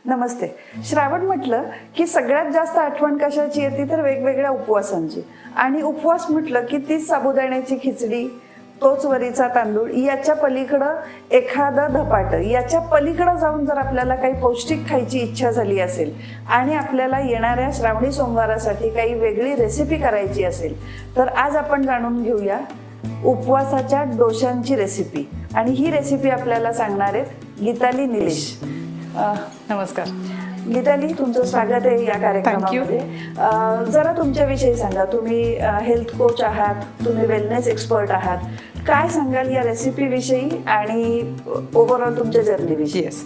नमस्ते. श्रावण म्हटलं की सगळ्यात जास्त आठवण कशाची येते तर वेगवेगळ्या उपवासांची. आणि उपवास म्हटलं की तीच साबुदाण्याची खिचडी, तोच वरीचा तांदूळ, याच्या पलीकडं एखादं धपाटं, याच्या पलीकडं जाऊन जर आपल्याला काही पौष्टिक खायची इच्छा झाली असेल आणि आपल्याला येणाऱ्या श्रावणी सोमवारासाठी काही वेगळी रेसिपी करायची असेल तर आज आपण जाणून घेऊया उपवासाच्या डोशांची रेसिपी. आणि ही रेसिपी आपल्याला सांगणार आहेत गीताली निलेश. नमस्कार गीताली, तुमचं स्वागत आहे या कार्यक्रमामध्ये. जरा तुमच्याविषयी सांगा. तुम्ही हेल्थ कोच आहात, तुम्ही वेलनेस एक्सपर्ट आहात. काय सांगाल या रेसिपी विषयी आणि ओव्हरऑल तुमच्या जर्नीविषयी? येस,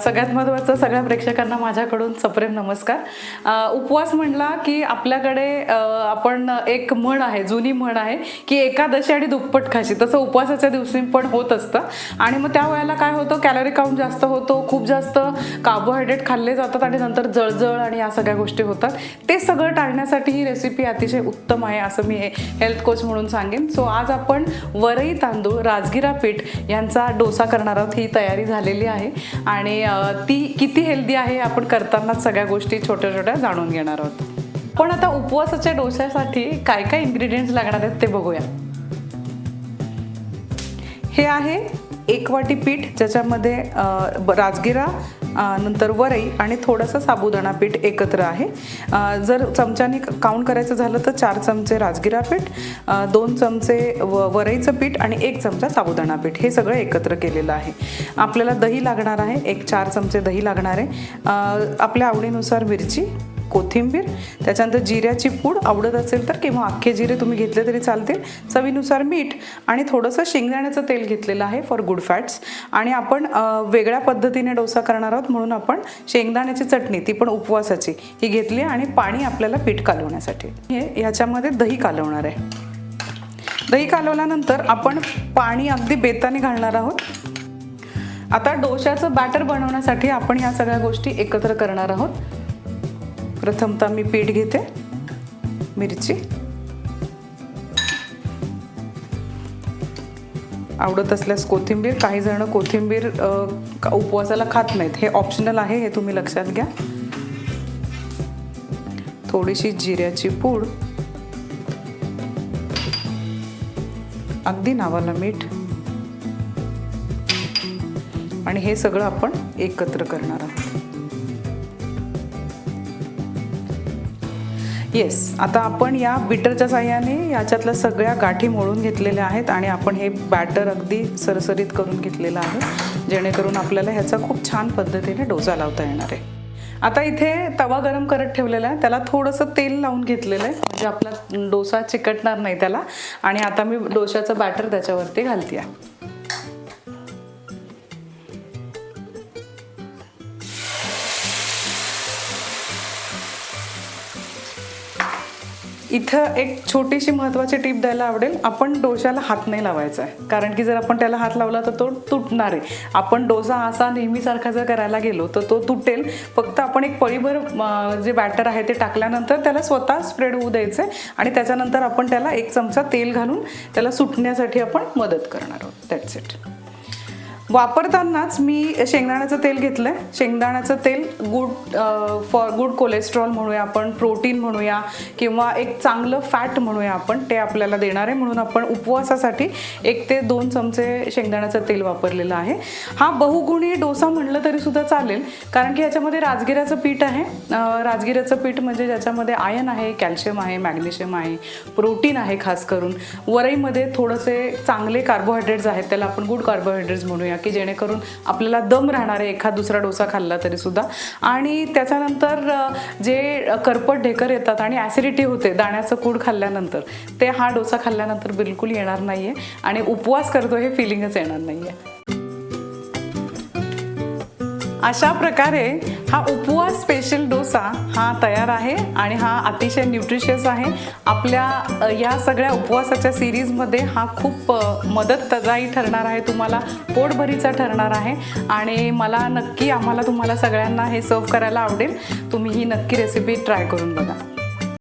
सगळ्यात महत्त्वाचं, सगळ्या प्रेक्षकांना माझ्याकडून सप्रेम नमस्कार. उपवास म्हणला की आपल्याकडे आपण एक म्हण आहे, जुनी म्हण आहे की एकादशी आणि दुप्पट खाशी. तसं उपवासाच्या दिवशी पण होत असतं. आणि मग त्या वेळेला काय होतं, कॅलरी काउंट जास्त होतो, खूप जास्त कार्बोहायड्रेट खाल्ले जातात आणि नंतर जळजळ आणि या सगळ्या गोष्टी होतात. ते सगळं टाळण्यासाठी ही रेसिपी अतिशय उत्तम आहे असं मी हेल्थ कोच म्हणून सांगेन. सो आज आपण वरई तांदूळ, राजगिरा पीठ यांचा डोसा करणार आहोत. ही तयारी झालेली आहे आणि ती किती हेल्दी आहे आपण करतानाच सगळ्या गोष्टी छोट्या छोट्या जाणून घेणार आहोत. पण आता उपवासाच्या डोश्यासाठी काय काय इन्ग्रेडियंट्स लागणार आहेत ते बघूया. हे आहे 1 वाटी पीठ, ज्याच्यामध्ये राजगिरा, नंतर वरई आणि थोडंसं साबुदाणा पीठ एकत्र आहे. जर चमच्याने काउंट करायचं झालं तर 4 चमचे राजगिरा पीठ, 2 चमचे वरईचं पीठ आणि 1 चमचा साबुदाणा पीठ, हे सगळं एकत्र केलेलं आहे. आपल्याला दही लागणार आहे, 4 चमचे दही लागणार आहे. आपल्या आवडीनुसार मिरची, कोथिंबीर, त्याच्यानंतर जिऱ्याची पूड आवडत असेल तर, किंवा अख्खे जिरे तुम्ही घेतले तरी चालतील, चवीनुसार मीठ आणि थोडंसं शेंगदाण्याचं तेल घेतलेलं आहे फॉर गुड फॅट्स. आणि आपण वेगळ्या पद्धतीने डोसा करणार आहोत म्हणून आपण शेंगदाण्याची चटणी, ती पण उपवासाची, ही घेतली. आणि पाणी आपल्याला पीठ कालवण्यासाठी. ह्याच्यामध्ये दही कालवणार आहे. दही कालवल्यानंतर आपण पाणी अगदी बेताने घालणार आहोत. आता डोश्याचं बॅटर बनवण्यासाठी आपण ह्या सगळ्या गोष्टी एकत्र करणार आहोत. प्रथमतः मी पीठ घेते, मिरची, आवडत असल्यास कोथिंबीर. काही जण कोथिंबीर उपवासाला खात नाहीत, हे ऑप्शनल आहे, हे तुम्ही लक्षात घ्या. थोडीशी जिऱ्याची पूड, अगदी नावाला मीठ, आणि हे सगळं आपण एकत्र करणार आहोत. येस, आता आपण या बीटरच्या साहाय्याने याच्यातल्या सगळ्या गाठी मोडून घेतलेल्या आहेत आणि आपण हे बॅटर अगदी सरसरीत करून घेतलेलं आहे, जेणेकरून आपल्याला ह्याचा खूप छान पद्धतीने डोसा लावता येणार आहे. आता इथे तवा गरम करत ठेवलेला आहे, त्याला थोडंसं तेल लावून घेतलेलं आहे, म्हणजे आपला डोसा चिकटणार नाही त्याला. आणि आता मी डोशाचं बॅटर त्याच्यावरती घालते आहे. इथं एक छोटीशी महत्त्वाची टीप द्यायला आवडेल. आपण डोशाला हात नाही लावायचा आहे, कारण की जर आपण त्याला हात लावला तर तो तुटणार आहे. आपण डोसा असा नेहमीसारखा जर करायला गेलो तर तो तुटेल. फक्त आपण एक पळीभर जे बॅटर आहे ते टाकल्यानंतर त्याला स्वतः स्प्रेड होऊ द्यायचं आहे आणि त्याच्यानंतर आपण त्याला 1 चमचा तेल घालून त्याला सुटण्यासाठी आपण मदत करणार आहोत. That's it. वापरतानाच मी शेंगदाण्याचं तेल घेतलं आहे. शेंगदाण्याचं तेल फॉर गुड कोलेस्ट्रॉल म्हणूया आपण, प्रोटीन म्हणूया, किंवा एक चांगलं फॅट म्हणूया आपण, ते आपल्याला देणार आहे. म्हणून आपण उपवासासाठी 1 ते 2 चमचे शेंगदाण्याचं तेल वापरलेलं आहे. हा बहुगुणी डोसा म्हणलं तरी सुद्धा चालेल, कारण की ह्याच्यामध्ये राजगिऱ्याचं पीठ आहे. राजगिऱ्याचं पीठ म्हणजे ज्याच्यामध्ये आयर्न आहे, कॅल्शियम आहे, मॅग्नेशियम आहे, प्रोटीन आहे खास करून. वरईमध्ये थोडेसे चांगले कार्बोहायड्रेट्स आहेत, त्याला आपण गुड कार्बोहायड्रेट्स म्हणूया, की जेणेकरून आपल्याला दम राहणार आहे एखाद दुसरा डोसा खाल्ला तरी सुद्धा. आणि त्याच्यानंतर जे करपट ढेकर येतात आणि ॲसिडिटी होते दाण्याचं कूड खाल्ल्यानंतर, ते हा डोसा खाल्ल्यानंतर बिलकुल येणार नाही आहे. आणि उपवास करतो हे फिलिंगच येणार नाही आहे. अशा प्रकारे हा उपवास स्पेशल डोसा हा तयार आहे आणि हा अतिशय न्यूट्रिशियस आहे. आपल्या या सगळ्या उपवासाच्या सिरीजमध्ये हा खूप मदतदायी ठरणार आहे, तुम्हाला पोटभरीचा ठरणार आहे. आणि आम्हाला तुम्हाला सगळ्यांना हे सर्व करायला आवडेल. तुम्ही ही नक्की रेसिपी ट्राय करून बघा.